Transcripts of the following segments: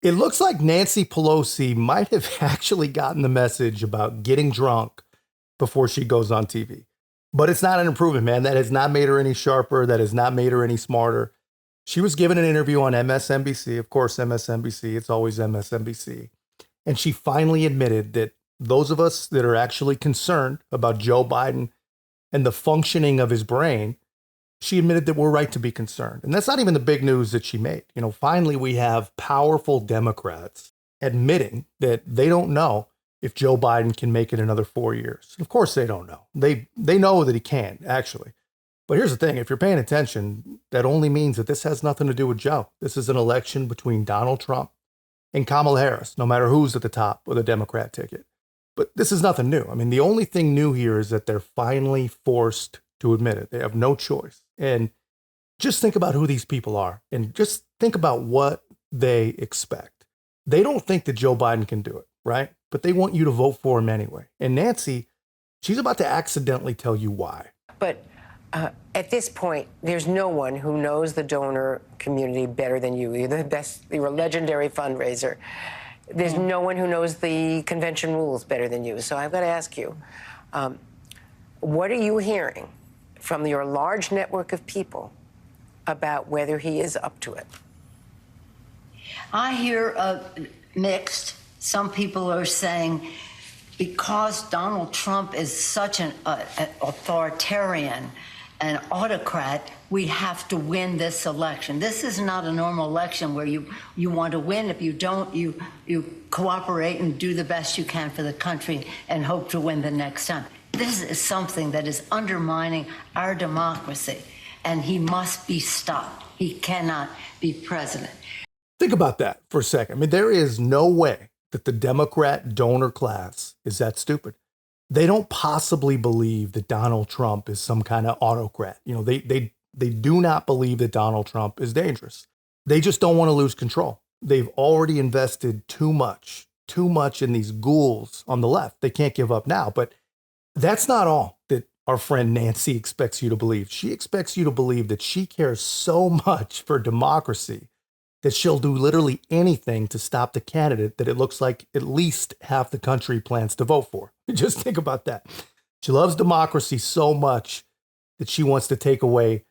It looks like Nancy Pelosi might have actually gotten the message about getting drunk before she goes on TV. But it's not an improvement, man. That has not made her any sharper. That has not made her any smarter. She was given an interview on MSNBC. Of course, MSNBC. It's always MSNBC. And she finally admitted that those of us that are actually concerned about Joe Biden and the functioning of his brain, she admitted that we're right to be concerned. And that's not even the big news that she made. Finally, we have powerful Democrats admitting that they don't know if Joe Biden can make it another 4 years. Of course, they don't know. They know that he can, actually. But here's the thing. If you're paying attention, that only means that this has nothing to do with Joe. This is an election between Donald Trump and Kamala Harris, no matter who's at the top of the Democrat ticket. But this is nothing new. I mean, the only thing new here is that they're finally forced to admit it. They have no choice. And just think about who these people are and just think about what they expect. They don't think that Joe Biden can do it, right? But they want you to vote for him anyway. And Nancy, she's about to accidentally tell you why. But at this point, there's no one who knows the donor community better than you. You're the best, you're a legendary fundraiser. There's no one who knows the convention rules better than you. So I've got to ask you, what are you hearing from your large network of people about whether he is up to it? I hear mixed. Some people are saying because Donald Trump is such an authoritarian, an autocrat, we have to win this election. This is not a normal election where you want to win. If you don't, you cooperate and do the best you can for the country and hope to win the next time. This is something that is undermining our democracy, and he must be stopped. He cannot be president. Think about that for a second. I mean, there is no way that the Democrat donor class is that stupid. They don't possibly believe that Donald Trump is some kind of autocrat. They do not believe that Donald Trump is dangerous. They just don't want to lose control. They've already invested too much in these ghouls on the left. They can't give up now. But that's not all that our friend Nancy expects you to believe. She expects you to believe that she cares so much for democracy that she'll do literally anything to stop the candidate that it looks like at least half the country plans to vote for. Just think about that. She loves democracy so much that she wants to take away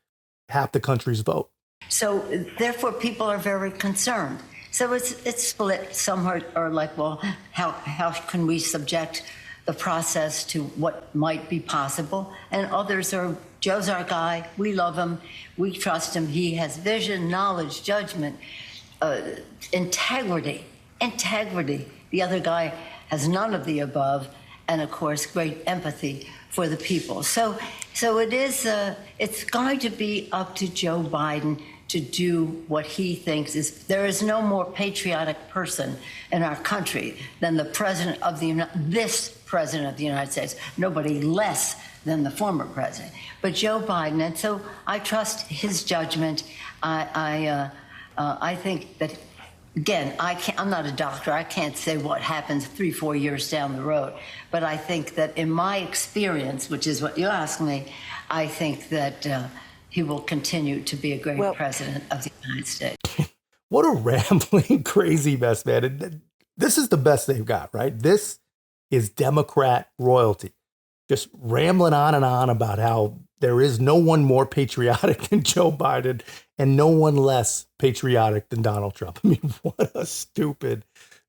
half the country's vote. So therefore, people are very concerned. So it's split. Some are like, well, how can we subject the process to what might be possible? And others are, Joe's our guy. We love him. We trust him. He has vision, knowledge, judgment, integrity. The other guy has none of the above. And of course, great empathy for the people. So it is, it's going to be up to Joe Biden to do what he thinks is. There is no more patriotic person in our country than the president of this president of the United States. Nobody less than the former president, but Joe Biden. And so I trust his judgment. I think that, again, I'm not a doctor. I can't say what happens 3-4 years down the road. But I think that in my experience, which is what you asked me, I think that he will continue to be a great president of the United States. What a rambling, crazy mess, man. This is the best they've got, right? This is Democrat royalty. Just rambling on and on about how there is no one more patriotic than Joe Biden and no one less patriotic than Donald Trump. I mean, what a stupid,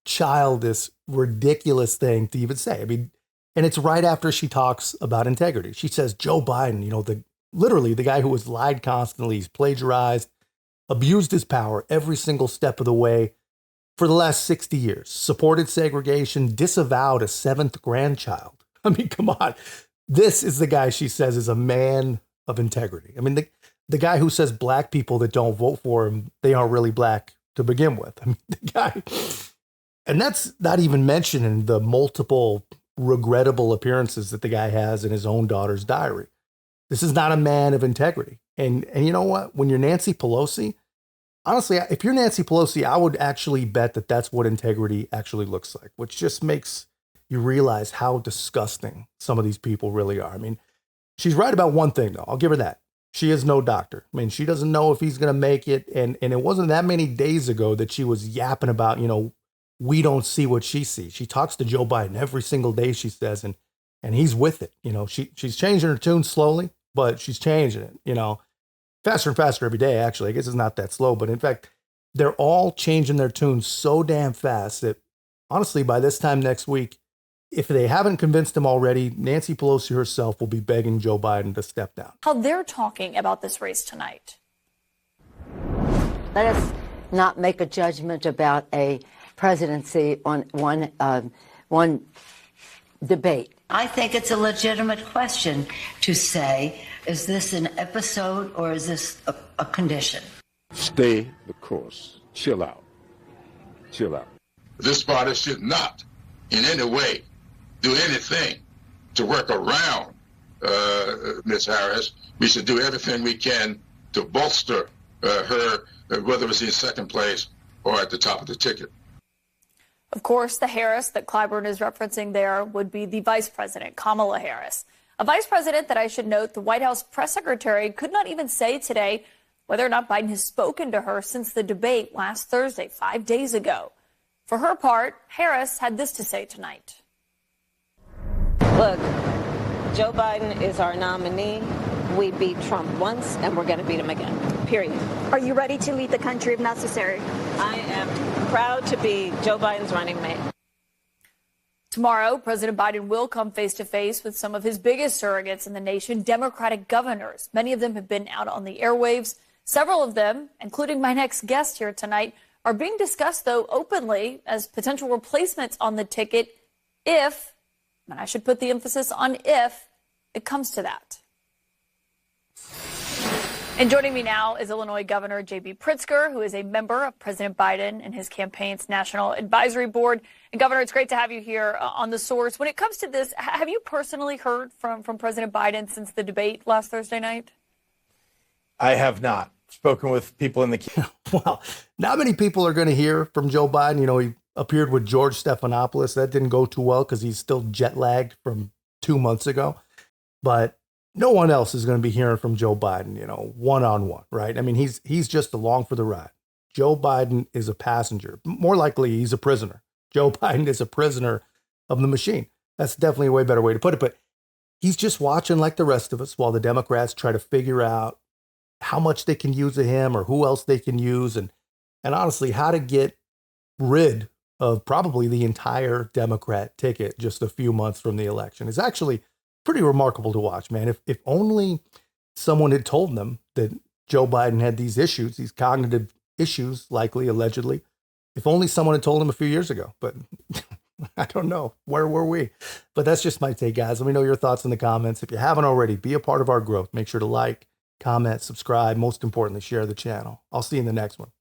childish, ridiculous thing to even say. I mean, and it's right after she talks about integrity. She says, Joe Biden, literally the guy who has lied constantly, he's plagiarized, abused his power every single step of the way for the last 60 years, supported segregation, disavowed a 7th grandchild. I mean, come on. This is the guy she says is a man of integrity. I mean, the guy who says black people that don't vote for him, they aren't really black to begin with. I mean, the guy, and that's not even mentioning the multiple regrettable appearances that the guy has in his own daughter's diary. This is not a man of integrity. And you know what? When you're Nancy Pelosi, honestly, if you're Nancy Pelosi, I would actually bet that that's what integrity actually looks like, which just makes you realize how disgusting some of these people really are. I mean, she's right about one thing, though. I'll give her that. She is no doctor. I mean, she doesn't know if he's going to make it. And it wasn't that many days ago that she was yapping about, we don't see what she sees. She talks to Joe Biden every single day, she says, and he's with it. She's changing her tune slowly, but she's changing it, faster and faster every day, actually. I guess it's not that slow, but in fact, they're all changing their tunes so damn fast that honestly, by this time next week, if they haven't convinced him already, Nancy Pelosi herself will be begging Joe Biden to step down. How they're talking about this race tonight. Let us not make a judgment about a presidency on one debate. I think it's a legitimate question to say, is this an episode or is this a condition? Stay the course. Chill out. Chill out. This party should not in any way do anything to work around Ms. Harris. We should do everything we can to bolster her, whether it's in second place or at the top of the ticket. Of course, the Harris that Clyburn is referencing there would be the vice president, Kamala Harris. A vice president that I should note the White House press secretary could not even say today whether or not Biden has spoken to her since the debate last Thursday, 5 days ago. For her part, Harris had this to say tonight. Look, Joe Biden is our nominee. We beat Trump once, and we're going to beat him again, period. Are you ready to lead the country if necessary? I am proud to be Joe Biden's running mate. Tomorrow, President Biden will come face to face with some of his biggest surrogates in the nation, Democratic governors. Many of them have been out on the airwaves. Several of them, including my next guest here tonight, are being discussed, though, openly as potential replacements on the ticket if, and I should put the emphasis on if, it comes to that. And joining me now is Illinois Governor J.B. Pritzker, who is a member of President Biden and his campaign's National Advisory Board. And Governor, it's great to have you here on The Source. When it comes to this, have you personally heard from President Biden since the debate last Thursday night? I have not spoken with people in the... Well, not many people are going to hear from Joe Biden. He appeared with George Stephanopoulos. That didn't go too well because he's still jet lagged from 2 months ago. But no one else is going to be hearing from Joe Biden, one-on-one, right? I mean, he's just along for the ride. Joe Biden is a passenger. More likely, he's a prisoner. Joe Biden is a prisoner of the machine. That's definitely a way better way to put it. But he's just watching like the rest of us while the Democrats try to figure out how much they can use of him or who else they can use. And honestly, how to get rid of probably the entire Democrat ticket just a few months from the election is actually pretty remarkable to watch, man. If only someone had told them that Joe Biden had these issues, these cognitive issues, likely, allegedly. If only someone had told him a few years ago, but I don't know. Where were we? But that's just my take, guys. Let me know your thoughts in the comments. If you haven't already, be a part of our growth. Make sure to like, comment, subscribe. Most importantly, share the channel. I'll see you in the next one.